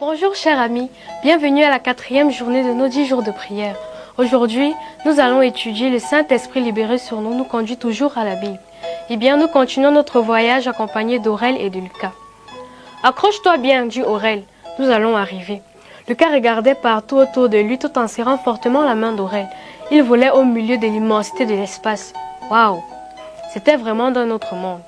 Bonjour chers amis, bienvenue à la 4e journée de nos 10 jours de prière. Aujourd'hui, nous allons étudier le Saint-Esprit libéré sur nous conduit toujours à la Bible. Eh bien, nous continuons notre voyage accompagnés d'Aurel et de Lucas. Accroche-toi bien, dit Aurel, nous allons arriver. Lucas regardait partout autour de lui tout en serrant fortement la main d'Aurel. Il volait au milieu de l'immensité de l'espace. Waouh! C'était vraiment d'un autre monde.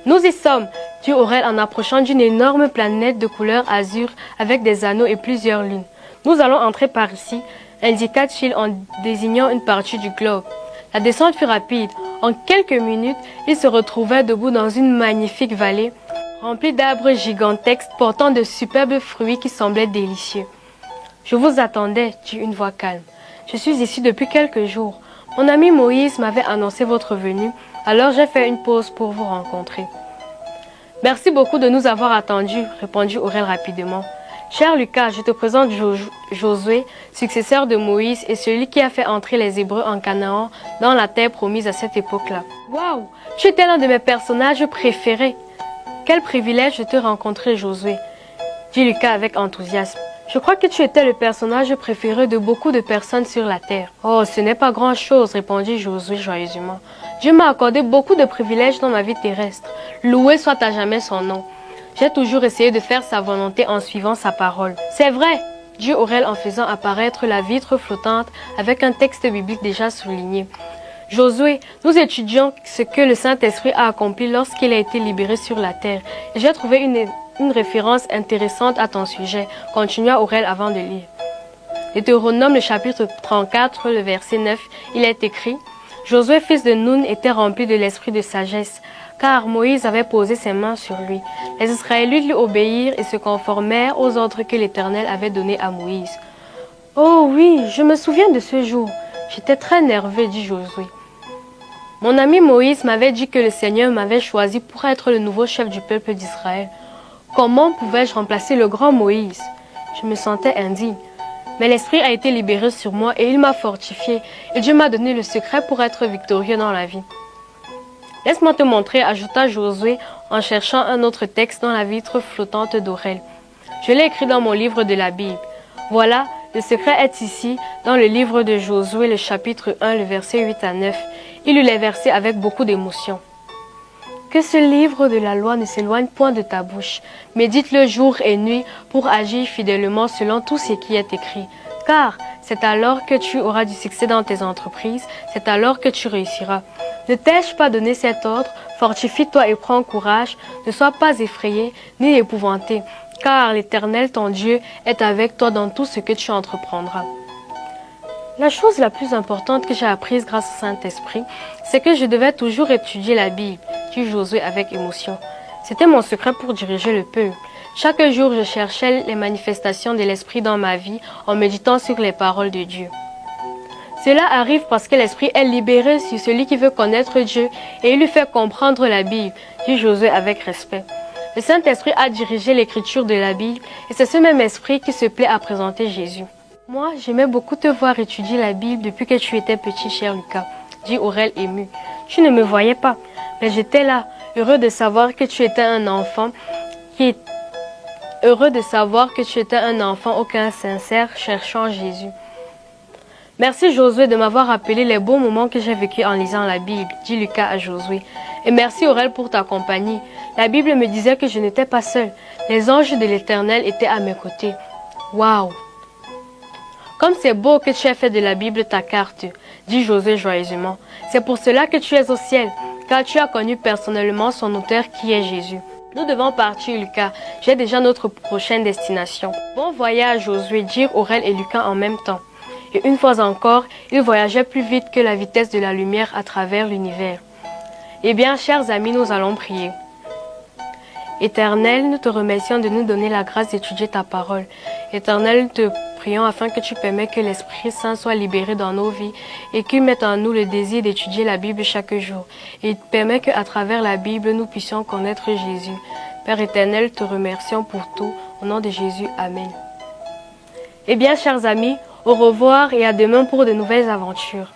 Nous y sommes, dit Aurel en approchant d'une énorme planète de couleur azur avec des anneaux et plusieurs lunes. Nous allons entrer par ici, indiqua-t-il en désignant une partie du globe. La descente fut rapide. En quelques minutes, ils se retrouvaient debout dans une magnifique vallée remplie d'arbres gigantesques portant de superbes fruits qui semblaient délicieux. Je vous attendais, dit une voix calme. Je suis ici depuis quelques jours. Mon ami Moïse m'avait annoncé votre venue, alors j'ai fait une pause pour vous rencontrer. Merci beaucoup de nous avoir attendus, répondit Aurel rapidement. Cher Lucas, je te présente Josué, successeur de Moïse et celui qui a fait entrer les Hébreux en Canaan dans la terre promise à cette époque-là. Waouh, tu étais l'un de mes personnages préférés. Quel privilège de te rencontrer, Josué, dit Lucas avec enthousiasme. Je crois que tu étais le personnage préféré de beaucoup de personnes sur la terre. Oh, ce n'est pas grand-chose, répondit Josué joyeusement. Dieu m'a accordé beaucoup de privilèges dans ma vie terrestre. Loué soit à jamais son nom. J'ai toujours essayé de faire sa volonté en suivant sa parole. C'est vrai, dit Aurel en faisant apparaître la vitre flottante avec un texte biblique déjà souligné. Josué, nous étudions ce que le Saint-Esprit a accompli lorsqu'il a été libéré sur la terre. J'ai trouvé une référence intéressante à ton sujet, continua Aurel avant de lire. Deutéronome, le chapitre 34, le verset 9, il est écrit « Josué, fils de Nun, était rempli de l'esprit de sagesse, car Moïse avait posé ses mains sur lui. Les Israélites lui obéirent et se conformèrent aux ordres que l'Éternel avait donnés à Moïse. »« Oh oui, je me souviens de ce jour. J'étais très nerveux, dit Josué. Mon ami Moïse m'avait dit que le Seigneur m'avait choisi pour être le nouveau chef du peuple d'Israël. Comment pouvais-je remplacer le grand Moïse? Je me sentais indigne. Mais l'Esprit a été libéré sur moi et il m'a fortifié. Et Dieu m'a donné le secret pour être victorieux dans la vie. Laisse-moi te montrer, ajouta Josué en cherchant un autre texte dans la vitre flottante d'Aurel. Je l'ai écrit dans mon livre de la Bible. Voilà, le secret est ici, dans le livre de Josué, le chapitre 1, le verset 8 à 9. Il lut les versets avec beaucoup d'émotion. Que ce livre de la loi ne s'éloigne point de ta bouche. Médite-le jour et nuit pour agir fidèlement selon tout ce qui est écrit. Car c'est alors que tu auras du succès dans tes entreprises, c'est alors que tu réussiras. Ne t'ai-je pas donné cet ordre? Fortifie-toi et prends courage. Ne sois pas effrayé ni épouvanté, car l'Éternel, ton Dieu, est avec toi dans tout ce que tu entreprendras. La chose la plus importante que j'ai apprise grâce au Saint-Esprit, c'est que je devais toujours étudier la Bible, dit Josué avec émotion. C'était mon secret pour diriger le peuple. Chaque jour, je cherchais les manifestations de l'Esprit dans ma vie en méditant sur les paroles de Dieu. Cela arrive parce que l'Esprit est libéré sur celui qui veut connaître Dieu et il lui fait comprendre la Bible, dit Josué avec respect. Le Saint-Esprit a dirigé l'écriture de la Bible et c'est ce même Esprit qui se plaît à présenter Jésus. Moi, j'aimais beaucoup te voir étudier la Bible depuis que tu étais petit, cher Lucas, dit Aurel ému. Tu ne me voyais pas, mais j'étais là, heureux de savoir que tu étais un enfant au cœur sincère, cherchant Jésus. Merci Josué de m'avoir rappelé les beaux moments que j'ai vécus en lisant la Bible, dit Lucas à Josué. Et merci Aurel pour ta compagnie. La Bible me disait que je n'étais pas seul. Les anges de l'Éternel étaient à mes côtés. Waouh! Comme c'est beau que tu aies fait de la Bible ta carte, dit Josué joyeusement. C'est pour cela que tu es au ciel, car tu as connu personnellement son auteur qui est Jésus. Nous devons partir, Lucas. J'ai déjà notre prochaine destination. Bon voyage, Josué, dirent Aurel et Lucas en même temps. Et une fois encore, ils voyageaient plus vite que la vitesse de la lumière à travers l'univers. Eh bien, chers amis, nous allons prier. Éternel, nous te remercions de nous donner la grâce d'étudier ta parole. Éternel, nous te prions afin que tu permets que l'Esprit Saint soit libéré dans nos vies et qu'il mette en nous le désir d'étudier la Bible chaque jour. Et permets qu'à travers la Bible, nous puissions connaître Jésus. Père éternel, te remercions pour tout. Au nom de Jésus, Amen. Eh bien, chers amis, au revoir et à demain pour de nouvelles aventures.